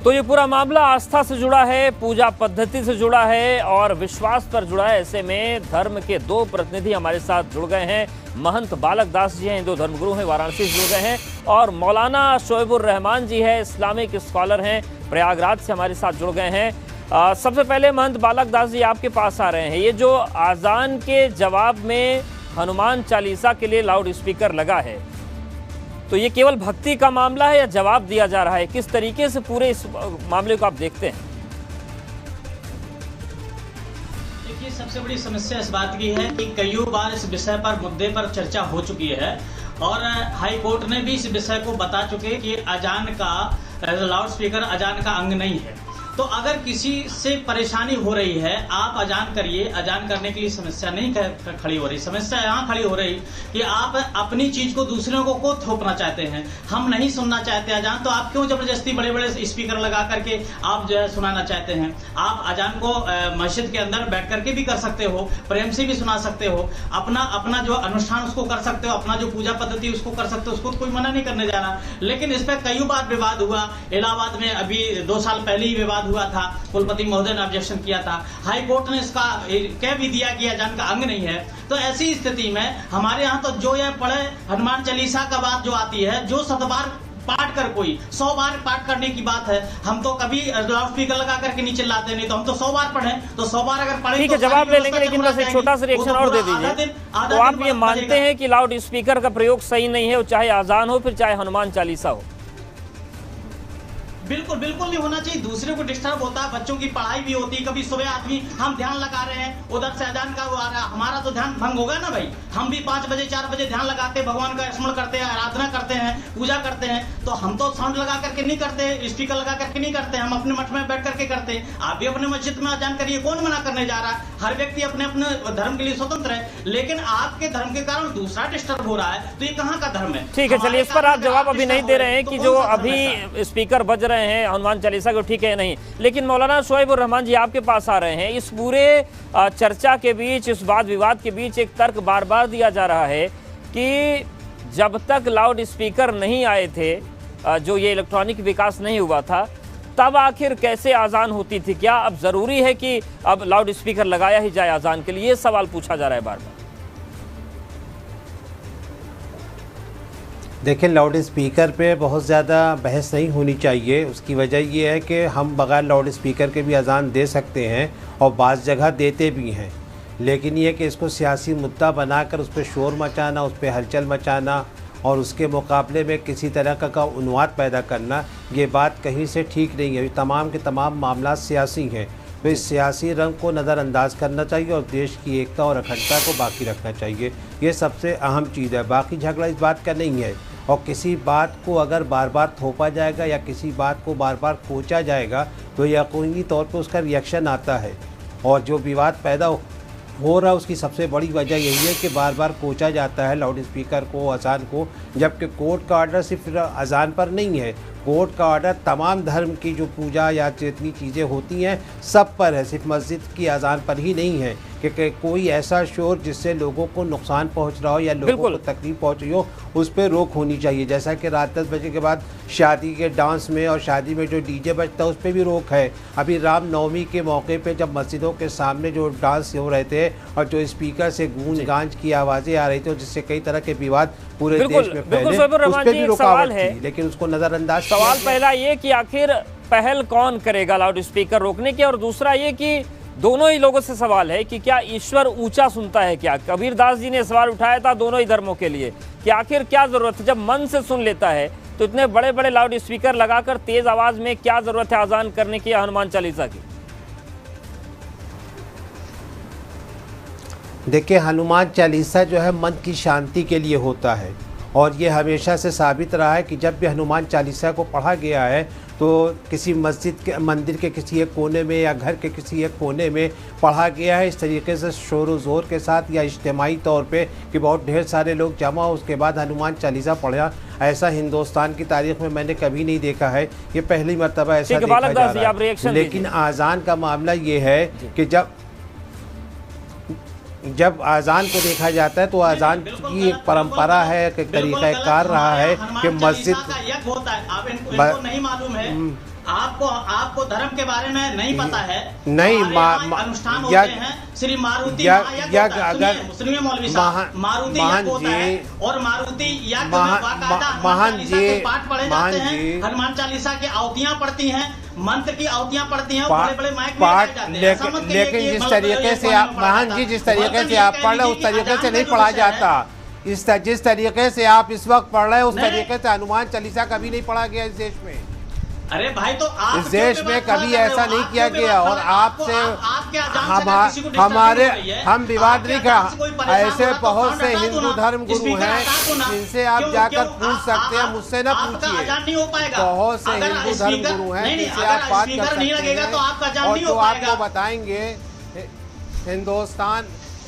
तो ये पूरा मामला आस्था से जुड़ा है, पूजा पद्धति से जुड़ा है और विश्वास पर जुड़ा है। ऐसे में धर्म के दो प्रतिनिधि हमारे साथ जुड़ गए हैं। महंत बालक दास जी हैं, हिंदू धर्मगुरु हैं, वाराणसी से जुड़ गए हैं, और मौलाना शोएबुर रहमान जी हैं, इस्लामिक स्कॉलर हैं, प्रयागराज से हमारे साथ जुड़ गए हैं। सबसे पहले महंत बालक दास जी आपके पास आ रहे हैं। ये जो आज़ान के जवाब में हनुमान चालीसा के लिए लाउड स्पीकर लगा है, तो ये केवल भक्ति का मामला है या जवाब दिया जा रहा है? किस तरीके से पूरे इस मामले को आप देखते हैं? देखिए, सबसे बड़ी समस्या इस बात की है कि कईयों बार इस विषय पर मुद्दे पर चर्चा हो चुकी है और हाई कोर्ट ने भी इस विषय को बता चुके कि अजान का लाउड स्पीकर अजान का अंग नहीं है। तो अगर किसी से परेशानी हो रही है, आप अजान करिए, अजान करने के लिए समस्या नहीं खड़ी हो रही। समस्या यहाँ खड़ी हो रही कि आप अपनी चीज को दूसरों को थोपना चाहते हैं। हम नहीं सुनना चाहते अजान, तो आप क्यों जबरदस्ती बड़े बड़े स्पीकर लगा करके आप जो है सुनाना चाहते हैं? आप अजान को मस्जिद के अंदर बैठ करके भी कर सकते हो, प्रेम से भी सुना सकते हो, अपना जो अनुष्ठान उसको कर सकते हो, अपना जो पूजा पद्धति उसको कर सकते हो, उसको कोई मना नहीं करने जा रहा। लेकिन इस पर कई बार विवाद हुआ। इलाहाबाद में अभी 2 साल पहले ही विवाद हुआ था, कुलपति महोदय ने ऑब्जेक्शन किया था, हाई कोर्ट ने इसका कह भी दिया कि अजान का अंग नहीं है। तो ऐसी स्थिति में हमारे यहाँ तो जो यह पढ़े हनुमान चालीसा का बात जो आती है, जो 100 बार पाठ कर कोई 100 बार पाठ करने की बात है, हम तो कभी लाउड स्पीकर लगा करके नीचे लाते नहीं। तो हम तो 100 बार पढ़े, तो 100 बार अगर पढ़े ठीक है, जवाब ले लेंगे, लेकिन बस एक छोटा सा रिएक्शन और दे दीजिए। तो आप ये मानते हैं कि लाउड स्पीकर का प्रयोग सही नहीं है, चाहे आजान हो फिर चाहे हनुमान चालीसा हो? बिल्कुल बिल्कुल नहीं होना चाहिए। दूसरे को डिस्टर्ब होता है, बच्चों की पढ़ाई भी होती है। कभी सुबह आदमी हम ध्यान लगा रहे हैं, उधर से अजान का वो आ रहा है, हमारा तो ध्यान भंग होगा ना भाई। हम भी 5 बजे 4 बजे ध्यान लगाते हैं, भगवान का स्मरण करते हैं, आराधना करते हैं, पूजा करते हैं। तो हम तो साउंड लगा करके नहीं करते, स्पीकर लगा करके नहीं करते, हम अपने मठ में बैठ करके करते हैं। आप भी अपने मस्जिद में अजान करिए, कौन मना करने जा रहा है? हर व्यक्ति अपने अपने धर्म के लिए स्वतंत्र है, लेकिन आपके धर्म के कारण दूसरा डिस्टर्ब हो रहा है, तो ये कहाँ का धर्म है? ठीक है, चलिए इस पर आप जवाब अभी नहीं दे रहे हैं कि जो अभी स्पीकर बज रहे हैं हनुमान चालीसा को, ठीक है नहीं। लेकिन मौलाना शोएबुर रहमान जी आपके पास आ रहे हैं। इस पूरे चर्चा के बीच, इस वाद विवाद के बीच एक तर्क बार बार दिया जा रहा है कि जब तक लाउड स्पीकर नहीं आए थे, जो ये इलेक्ट्रॉनिक विकास नहीं हुआ था, तब आखिर कैसे आजान होती थी? क्या अब जरूरी है कि अब लाउड स्पीकर लगाया ही जाए आजान के लिए? ये सवाल पूछा जा रहा है बार बार। देखिए, लाउड स्पीकर पे बहुत ज़्यादा बहस नहीं होनी चाहिए। उसकी वजह ये है कि हम बगैर लाउड स्पीकर के भी अजान दे सकते हैं और बाज़ जगह देते भी हैं। लेकिन ये कि इसको सियासी मुद्दा बनाकर उस पर शोर मचाना, उस पर हलचल मचाना और उसके मुकाबले में किसी तरह का उन्माद पैदा करना, ये बात कहीं से ठीक नहीं है। तमाम के तमाम मामला सियासी हैं, तो इस सियासी रंग को नज़रअंदाज करना चाहिए और देश की एकता और अखंडता को बाकी रखना चाहिए। ये सबसे अहम चीज़ है। बाकी झगड़ा इस बात का नहीं है। और किसी बात को अगर बार बार थोपा जाएगा या किसी बात को बार बार कोचा जाएगा तो यकीनी तौर पर उसका रिएक्शन आता है। और जो विवाद पैदा हो रहा है उसकी सबसे बड़ी वजह यही है कि बार बार कोचा जाता है लाउड स्पीकर को, अजान को, जबकि कोर्ट का ऑर्डर सिर्फ अजान पर नहीं है। कोर्ट का ऑर्डर तमाम धर्म की जो पूजा या जितनी चीज़ें होती हैं सब पर है, सिर्फ मस्जिद की अजान पर ही नहीं है कि कोई ऐसा शोर जिससे लोगों को नुकसान पहुंच रहा हो या लोगों को तकलीफ पहुंच रही हो, उस पर रोक होनी चाहिए। जैसा कि रात 10 बजे के बाद शादी के डांस में और शादी में जो डीजे बजता है उस पर भी रोक है। अभी रामनवमी के मौके पे जब मस्जिदों के सामने जो डांस हो रहे थे और जो स्पीकर से गूंज गांज की आवाज़ें आ रही थी, जिससे कई तरह के विवाद पूरे देश में फैले, उस पर भी रुकावट थी, लेकिन उसको नज़रअंदाज। सवाल पहला ये कि आखिर पहल कौन करेगा लाउड स्पीकर रोकने की, और दूसरा ये कि दोनों ही लोगों से सवाल है कि क्या ईश्वर ऊंचा सुनता है? क्या कबीर दास जी ने सवाल उठाया था दोनों ही धर्मों के लिए कि आखिर क्या जरूरत है? जब मन से सुन लेता है तो इतने बड़े बड़े लाउड स्पीकर लगाकर तेज आवाज में क्या जरूरत है आजान करने की, हनुमान चालीसा की? देखिए, हनुमान चालीसा जो है मन की शांति के लिए होता है और ये हमेशा से साबित रहा है कि जब भी हनुमान चालीसा को पढ़ा गया है तो किसी मस्जिद के मंदिर के किसी एक कोने में या घर के किसी एक कोने में पढ़ा गया है, इस तरीके से शोर व ज़ोर के साथ या इज्तिमाई तौर पे कि बहुत ढेर सारे लोग जमा उसके बाद हनुमान चालीसा पढ़ा। ऐसा हिंदुस्तान की तारीख में मैंने कभी नहीं देखा है, ये पहली मर्तबा ऐसा देखा जा रहा है। लेकिन आज़ान का मामला ये है कि जब आज़ान को देखा जाता है तो आज़ान की एक परंपरा है, एक तरीक़ाकार रहा है कि मस्जिद नहीं मालूम है। आपको धर्म के बारे में नहीं पता है। नहीं, अनुष्ठान होते हैं श्री मारुति अगर मुस्लिम मौलवी साहब मारुति यज्ञ होता है और मारुति यज्ञ में बाकायदा हनुमान चालीसा के पाठ पढ़े जाते हैं, हनुमान चालीसा की आहुतियां पढ़ती हैं, मंत्र की आहुतियां पढ़ती हैं, बड़े बड़े माइक में गाए जाते हैं। लेकिन जिस तरीके से आप महान जी जिस तरीके से आप पढ़ रहे उस तरीके से नहीं पढ़ा जाता। जिस तरीके से आप इस वक्त पढ़ रहे हैं उस तरीके से हनुमान चालीसा कभी नहीं पढ़ा गया इस देश में। अरे भाई तो आप इस देश में कभी ऐसा नहीं किया गया और आपसे हमारे हम विवाद नहीं कर। ऐसे बहुत से हिंदू धर्म गुरु हैं जिनसे आप जाकर पूछ सकते हैं, मुझसे ना पूछिए। बहुत से हिंदू धर्म गुरु हैं जिनसे आप बात कर सकते हैं और जो आपको बताएंगे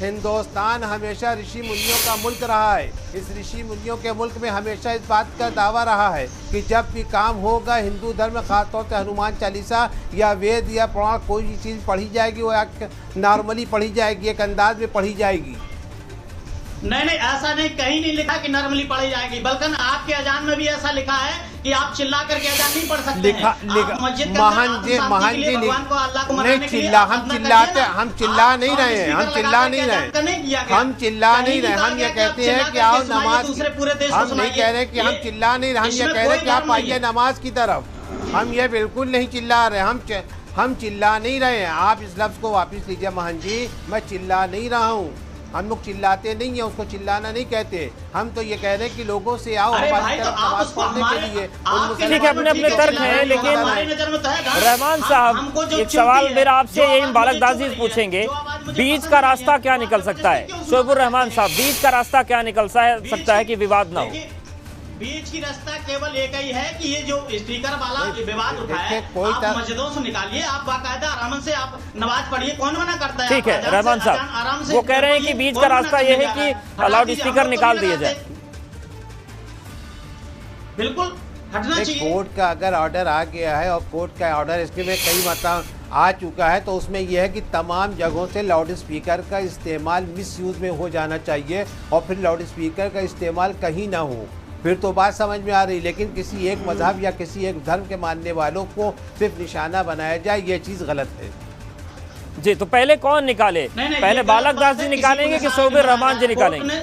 हिंदुस्तान हमेशा ऋषि मुनियों का मुल्क रहा है। इस ऋषि मुनियों के मुल्क में हमेशा इस बात का दावा रहा है कि जब भी काम होगा हिंदू धर्म में खासतौर से हनुमान चालीसा या वेद या पुराण कोई भी चीज़ पढ़ी जाएगी वो नॉर्मली पढ़ी जाएगी, एक अंदाज में पढ़ी जाएगी। नहीं ऐसा नहीं, कहीं नहीं लिखा कि नॉर्मली पढ़ी जाएगी, बल्कि आपके अजान में भी ऐसा लिखा है कि आप चिल्ला करके अजान नहीं पढ़ सकते। महान जी नहीं चिल्ला, हम चिल्ला नहीं रहे हैं, हम चिल्ला नहीं रहे, हम ये कहते हैं कि आओ नमाज। हम नहीं कह रहे कि हम चिल्ला नहीं रहे, हम ये कह रहे हैं कि आप आइए नमाज की तरफ। हम ये बिल्कुल नहीं चिल्ला रहे, हम चिल्ला नहीं रहे हैं। आप इस लफ्ज़ को वापस लीजिए महान जी, मैं चिल्ला नहीं रहा हूँ। हम लोग चिल्लाते नहीं है, उसको चिल्लाना नहीं कहते। हम तो ये कह रहे हैं कि लोगों से आओ हमारी तरफ नमाज पढ़ने के लिए। ठीक है, अपने अपने तर्क हैं, लेकिन रहमान साहब एक सवाल मेरा आपसे यही बालक दास जी पूछेंगे, बीच का रास्ता क्या निकल सकता है? शोएबुर रहमान साहब, बीच का रास्ता क्या निकल सकता है कि विवाद ना हो? बीच की रास्ता केवल एक ही है कि ये जो स्पीकर वाला विवाद उठाया है आप मस्जिदों से निकालिए, आप बाकायदा आराम से आप नमाज पढ़िए, कौन मना करता है? ठीक है रहमान साहब, वो कह रहे हैं कि बीच का रास्ता ये है कि लाउड स्पीकर निकाल दिए जाए। बिल्कुल हटना चाहिए। कोर्ट का अगर ऑर्डर आ गया है और कोर्ट का ऑर्डर इसके में कई मतलब आ चुका है तो उसमें यह है कि तमाम जगहों से लाउड स्पीकर का इस्तेमाल मिसयूज में हो जाना चाहिए और फिर लाउड स्पीकर का इस्तेमाल कहीं ना हो, फिर तो बात समझ में आ रही। लेकिन किसी एक मजहब या किसी एक धर्म के मानने वालों को सिर्फ निशाना बनाया जाए, ये चीज़ गलत है। जी तो पहले कौन निकाले? पहले बालक दास जी निकालेंगे कि शोएबुर रहमान जी निकालेंगे?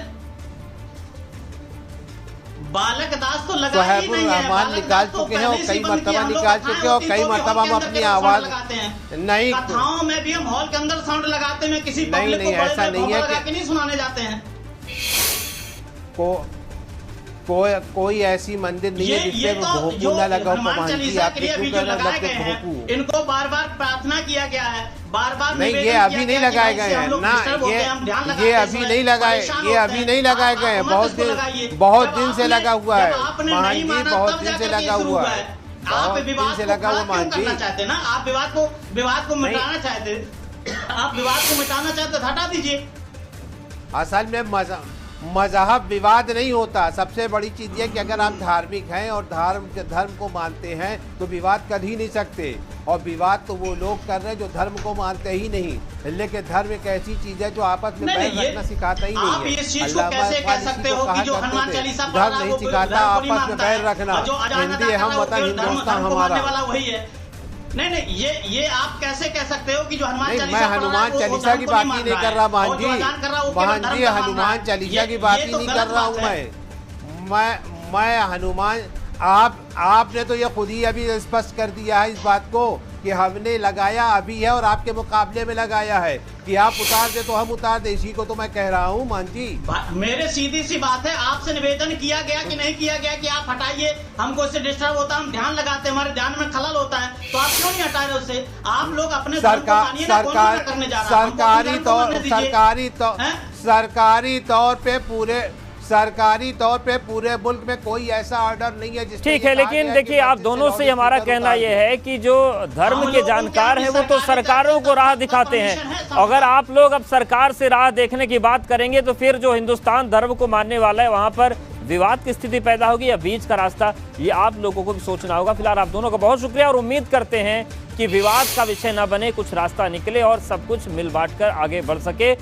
बालक दास तो लगा ही नहीं है, रहमान निकाल चुके हैं और कई मरतबा निकाल चुके हैं और कई मरतबा हम अपनी आवाज नहीं, कथाओं में भी हम हॉल के अंदर साउंड लगाते हैं, किसी नहीं ऐसा नहीं है कि नहीं सुनाने जाते हैं। कोई ऐसी मंदिर नहीं है जिसमें भोंपू न लगा हो। इनको बार बार प्रार्थना किया गया है, बार बार नहीं, ये अभी नहीं लगाए गए हैं ना, ये अभी नहीं लगाए, ये अभी नहीं लगाए गए हैं, बहुत दिन से लगा हुआ है महान जी, बहुत दिन से लगा हुआ है, आप विवाद से लगा हुआ महान जी चाहते ना, आप विवाद को मिटाना चाहते, आप विवाद को मिटाना चाहते तो हटा दीजिए। असल में मजहब विवाद नहीं होता। सबसे बड़ी चीज़ ये कि अगर आप धार्मिक हैं और धर्म को मानते हैं तो विवाद कर ही नहीं सकते, और विवाद तो वो लोग कर रहे हैं जो धर्म को मानते ही नहीं। लेकिन धर्म एक ऐसी चीज़ है जो आपस में बैर रखना सिखाता ही नहीं है। धर्म नहीं सिखाता आपस में बैर रखना। हिंदी हम वतन हिंदुस्तान हमारा। नहीं ये आप कैसे कह सकते हो कि जो हनुमान चालीसा, मैं हनुमान चालीसा की बात ही नहीं कर रहा महान जी, हनुमान चालीसा की बात ही नहीं कर रहा हूँ मैं हनुमान आपने तो ये खुद ही अभी स्पष्ट कर दिया है इस बात को कि हमने लगाया अभी है और आपके मुकाबले में लगाया है कि आप उतार दे तो हम उतार दे, इसी को तो मैं कह रहा हूँ मान जी। मेरे सीधी सी बात है, आपसे निवेदन किया गया कि नहीं किया गया कि आप हटाइए, हमको इससे डिस्टर्ब होता है, हम ध्यान लगाते हैं, हमारे ध्यान में खलल होता है, तो आप क्यों नहीं हटा रहे उससे? आप लोग अपने सरकारी तौर पे पूरे मुल्क में कोई ऐसा ऑर्डर नहीं है जिस। ठीक है, लेकिन देखिए आप दोनों से हमारा कहना यह है कि जो धर्म के जानकार हैं वो तो सरकारों को राह दिखाते हैं। अगर आप लोग अब सरकार से राह देखने की बात करेंगे तो फिर जो हिंदुस्तान धर्म को मानने वाला है वहां पर विवाद की स्थिति पैदा होगी या बीच का रास्ता, ये आप लोगों को भी सोचना होगा। फिलहाल आप दोनों का बहुत शुक्रिया और उम्मीद करते हैं कि विवाद का विषय न बने, कुछ रास्ता निकले और सब कुछ मिल बांट कर आगे बढ़ सके।